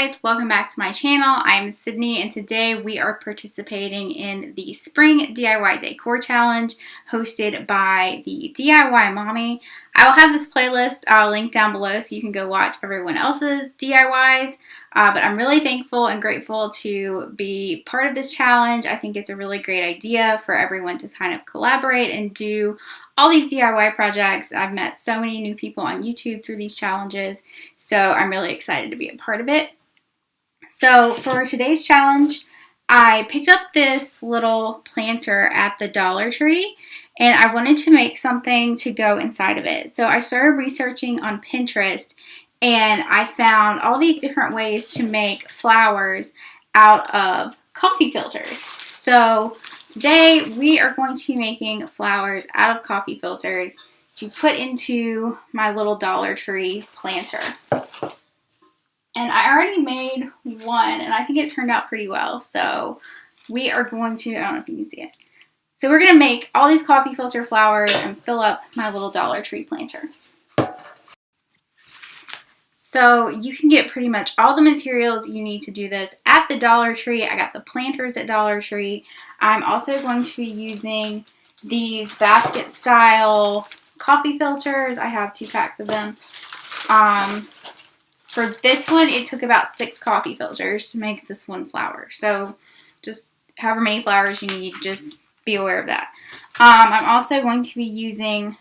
guys, welcome back to my channel. I'm Sydney and today we are participating in the Spring DIY Decor Challenge hosted by the DIY Mommy. I will have this playlist linked down below so you can go watch everyone else's DIYs, but I'm really thankful and grateful to be part of this challenge. I think it's a really great idea for everyone to kind of collaborate and do all these DIY projects. I've met so many new people on YouTube through these challenges, so I'm really excited to be a part of it. So for today's challenge, I picked up this little planter at the Dollar Tree, and I wanted to make something to go inside of it. So I started researching on Pinterest, and I found all these different ways to make flowers out of coffee filters. So today we are going to be making flowers out of coffee filters to put into my little Dollar Tree planter. And I already made one and I think it turned out pretty well. So we are going to, I don't know if you can see it. So we're going to make all these coffee filter flowers and fill up my little Dollar Tree planter. So you can get pretty much all the materials you need to do this at the Dollar Tree. I got the planters at Dollar Tree. I'm also going to be using these basket style coffee filters. I have 2 packs of them. For this one, it took about 6 coffee filters to make this one flower. So just however many flowers you need, just be aware of that. I'm also going to be using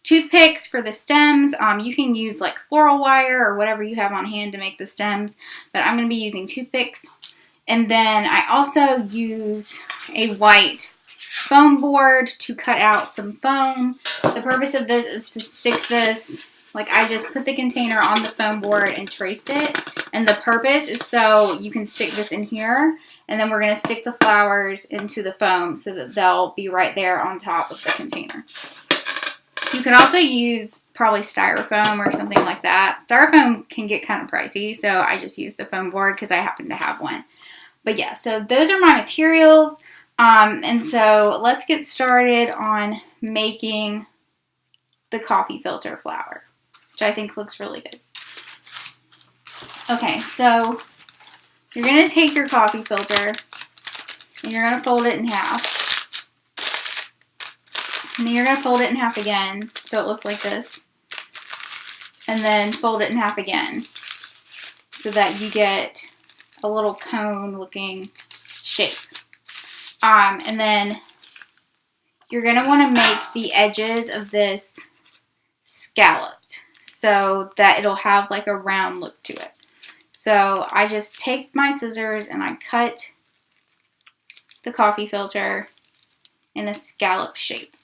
toothpicks for the stems. You can use like floral wire or whatever you have on hand to make the stems, but I'm going to be using toothpicks. And then I also used a white foam board to cut out some foam. The purpose of this is to stick this, like I just put the container on the foam board and traced it. And the purpose is so you can stick this in here, and then we're going to stick the flowers into the foam so that they'll be right there on top of the container. You can also use probably styrofoam or something like that. Styrofoam can get kind of pricey, so I just use the foam board because I happen to have one. But yeah, so those are my materials. And so let's get started on making the coffee filter flower, which I think looks really good. Okay, so you're going to take your coffee filter and you're going to fold it in half. And then you're going to fold it in half again, so it looks like this. And then fold it in half again, so that you get a little cone looking shape. And then you're going to want to make the edges of this scalloped, so that it'll have like a round look to it. So I just take my scissors and I cut the coffee filter in a scallop shape.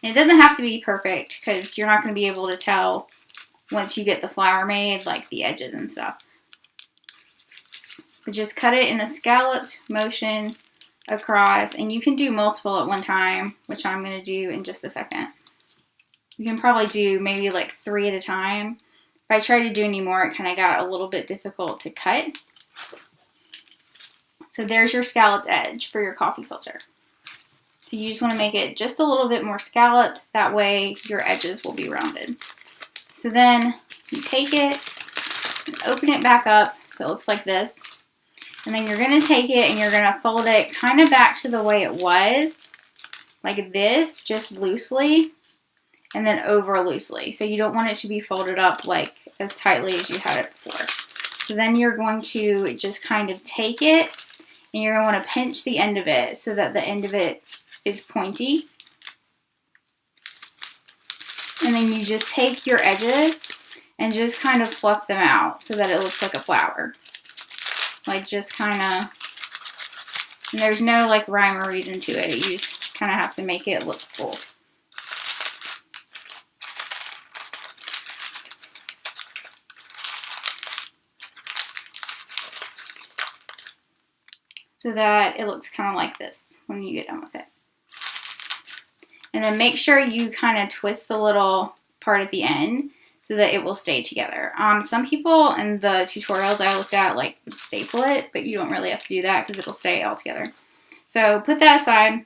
And it doesn't have to be perfect because you're not going to be able to tell once you get the flower made, like the edges and stuff. But just cut it in a scalloped motion across, and you can do multiple at one time, which I'm going to do in just a second. You can probably do maybe like 3 at a time. If I tried to do any more, it kind of got a little bit difficult to cut. So there's your scalloped edge for your coffee filter. So you just want to make it just a little bit more scalloped. That way your edges will be rounded. So then you take it and open it back up so it looks like this. And then you're going to take it and you're going to fold it kind of back to the way it was, like this, just loosely, and then over loosely. So you don't want it to be folded up like as tightly as you had it before. So then you're going to just kind of take it and you're going to want to pinch the end of it so that the end of it is pointy. And then you just take your edges and just kind of fluff them out so that it looks like a flower. Like just kind of, and there's no like rhyme or reason to it. You just kind of have to make it look full. So that it looks kind of like this when you get done with it. And then make sure you kind of twist the little part at the end so that it will stay together. Some people in the tutorials I looked at like would staple it, but you don't really have to do that because it'll stay all together. So put that aside.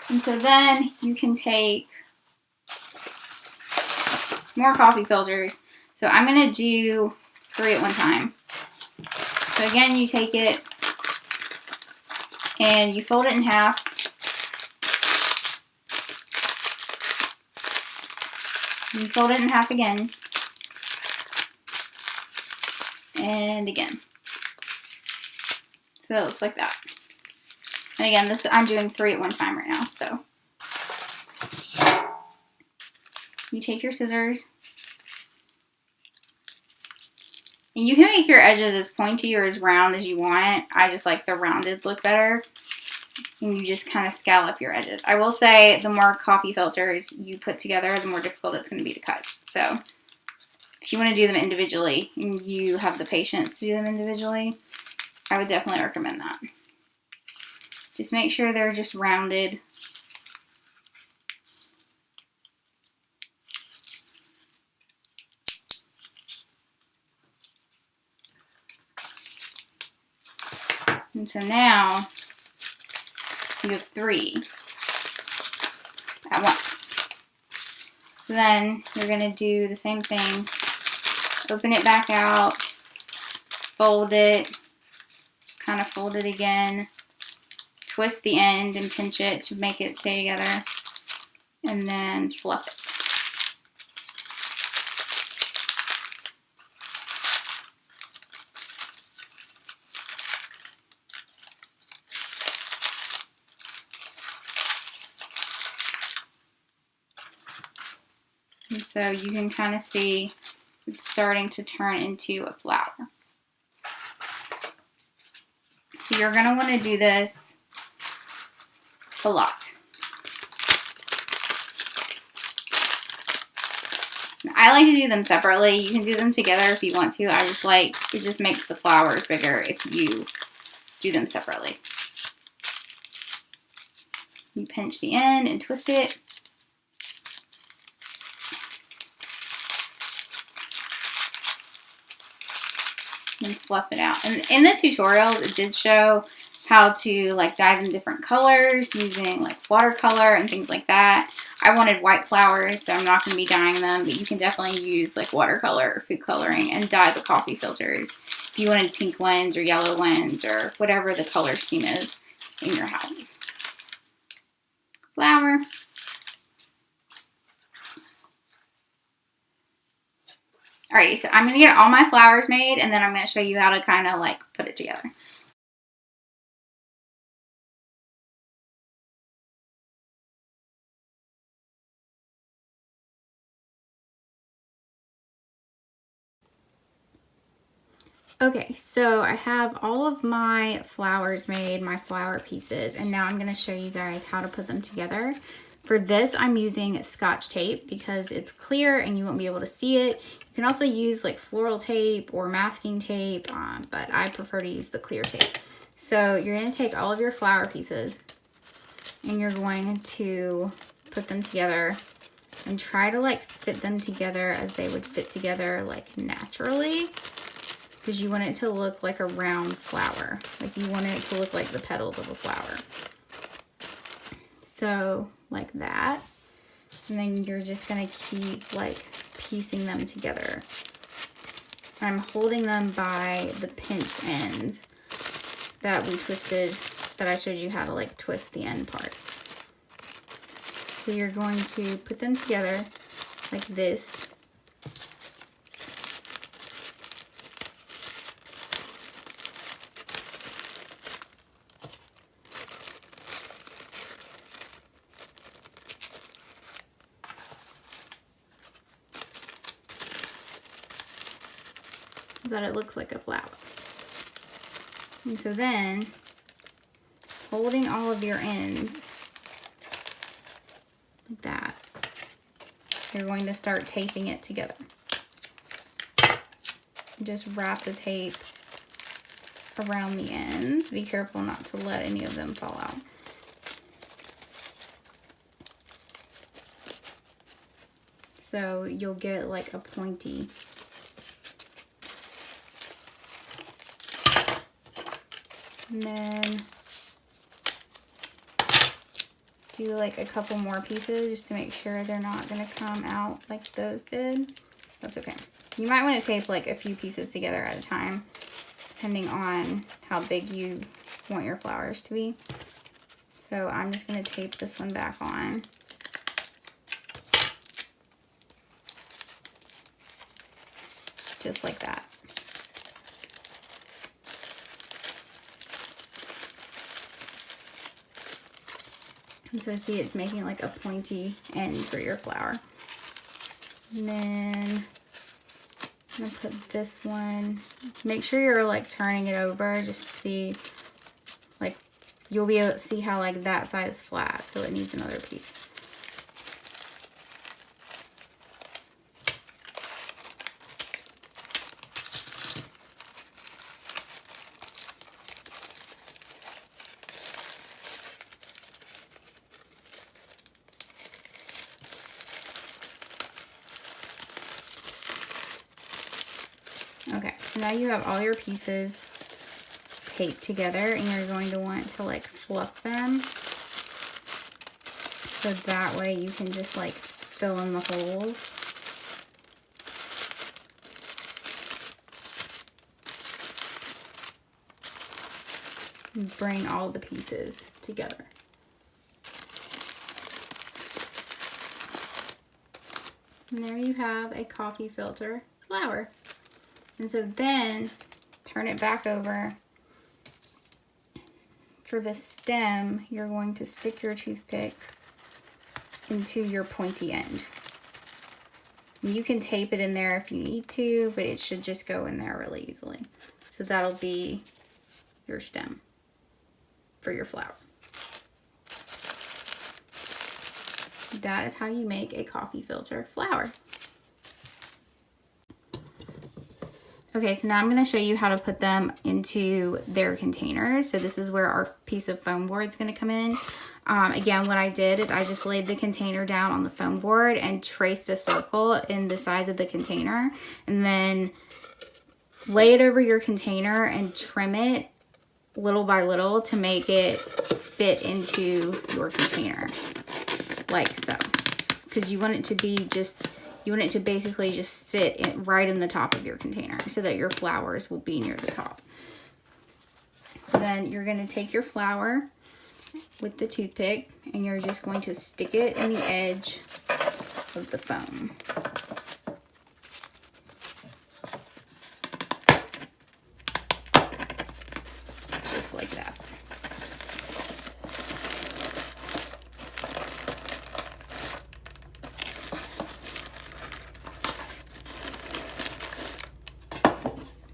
And so then you can take more coffee filters. So I'm going to do, for 3 at one time. So again, you take it and you fold it in half. You fold it in half again. And again. So it looks like that. And again, I'm doing 3 at one time right now. So you take your scissors. And you can make your edges as pointy or as round as you want. I just like the rounded look better. And you just kind of scallop your edges. I will say the more coffee filters you put together, the more difficult it's going to be to cut. So if you want to do them individually and you have the patience to do them individually, I would definitely recommend that. Just make sure they're just rounded. And so now you have 3 at once. So then you're going to do the same thing. Open it back out, fold it, kind of fold it again, twist the end and pinch it to make it stay together, and then fluff it. And so you can kind of see it's starting to turn into a flower. So you're going to want to do this a lot. I like to do them separately. You can do them together if you want to. I just like, it just makes the flowers bigger if you do them separately. You pinch the end and twist it. And fluff it out. And in the tutorials, it did show how to like dye them different colors using like watercolor and things like that. I wanted white flowers, so I'm not going to be dyeing them, but you can definitely use like watercolor or food coloring and dye the coffee filters if you wanted pink ones or yellow ones or whatever the color scheme is in your house. Flower. Alrighty, so I'm going to get all my flowers made, and then I'm going to show you how to kind of like put it together. Okay, so I have all of my flowers made, my flower pieces, and now I'm going to show you guys how to put them together. For this, I'm using Scotch tape because it's clear and you won't be able to see it. You can also use like floral tape or masking tape, but I prefer to use the clear tape. So you're going to take all of your flower pieces and you're going to put them together and try to like fit them together as they would fit together like naturally, because you want it to look like a round flower. Like you want it to look like the petals of a flower. So like that. And then you're just gonna keep like piecing them together. I'm holding them by the pinched ends that we twisted, that I showed you how to like twist the end part. So you're going to put them together like this. That it looks like a flower. And so then, holding all of your ends like that, you're going to start taping it together. Just wrap the tape around the ends. Be careful not to let any of them fall out. So you'll get like a pointy. And then do like a couple more pieces just to make sure they're not going to come out like those did. That's okay. You might want to tape like a few pieces together at a time, depending on how big you want your flowers to be. So I'm just going to tape this one back on. Just like that. And so see, it's making like a pointy end for your flower. And then I'm gonna put this one, make sure you're like turning it over just to see, like you'll be able to see how like that side is flat, so it needs another piece. Okay, so now you have all your pieces taped together, and you're going to want to like fluff them so that way you can just like fill in the holes. And bring all the pieces together. And there you have a coffee filter flower. And so then turn it back over. For the stem, you're going to stick your toothpick into your pointy end. You can tape it in there if you need to, but it should just go in there really easily. So that'll be your stem for your flower. That is how you make a coffee filter flower. Okay, so now I'm going to show you how to put them into their containers. So this is where our piece of foam board is going to come in. Again, what I did is I just laid the container down on the foam board and traced a circle in the size of the container. And then lay it over your container and trim it little by little to make it fit into your container. Like so. Because you want it to be just... You want it to basically just sit right in the top of your container so that your flowers will be near the top. So then you're going to take your flower with the toothpick and you're just going to stick it in the edge of the foam. Just like that.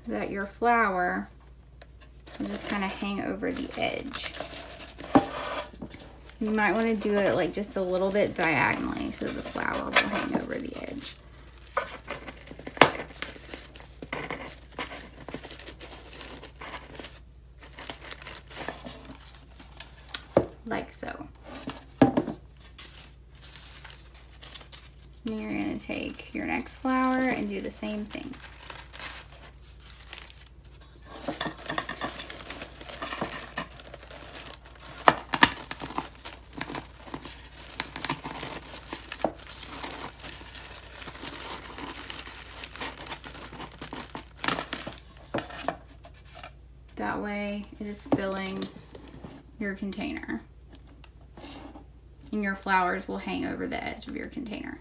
That your flower will just kind of hang over the edge. You might want to do it like just a little bit diagonally so the flower will hang over the edge. Like so. And you're going to take your next flower and do the same thing. That way it is filling your container. And your flowers will hang over the edge of your container.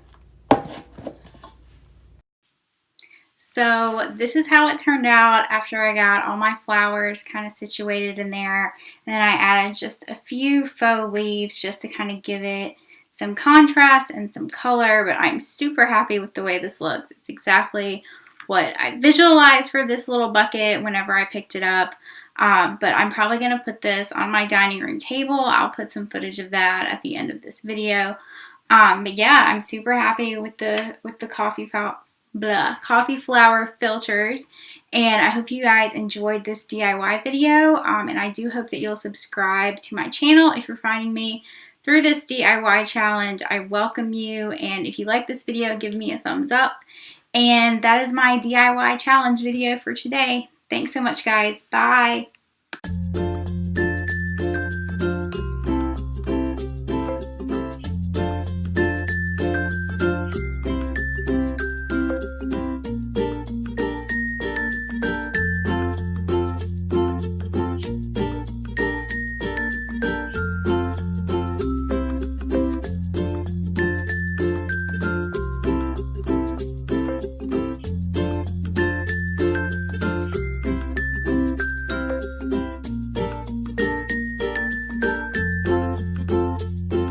So this is how it turned out after I got all my flowers kind of situated in there. And then I added just a few faux leaves just to kind of give it some contrast and some color. But I'm super happy with the way this looks. It's exactly what I visualized for this little bucket whenever I picked it up. But I'm probably going to put this on my dining room table. I'll put some footage of that at the end of this video. But yeah, I'm super happy with the coffee flower filters, and I hope you guys enjoyed this DIY video. And I do hope that you'll subscribe to my channel if you're finding me through this DIY challenge. I welcome you, and if you like this video, give me a thumbs up. And that is my DIY challenge video for today. Thanks so much, guys. Bye.